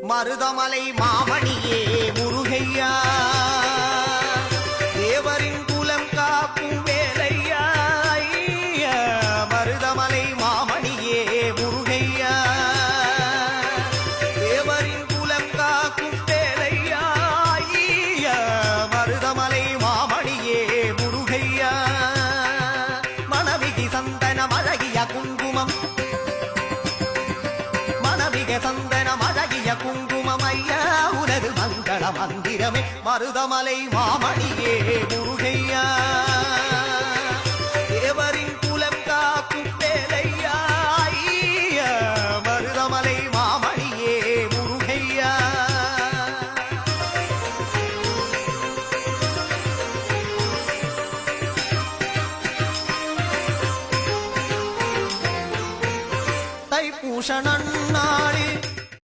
மருதமலை மாமணியே முருகையா தேவரின் குலம் காக்கும் வேலையா மருதமலை மாமணியே முருகையா தேவரின் குலம் காக்கும் வேலையா மருதமலை மாமணியே முருகையா மணவிகி சந்தனம் அழகிய குங்குமம் மணவிக சந்தனம் அழகிய குங்குமம் ஐயா உனது மங்கள மந்திரமே மருதமலை மாமணியே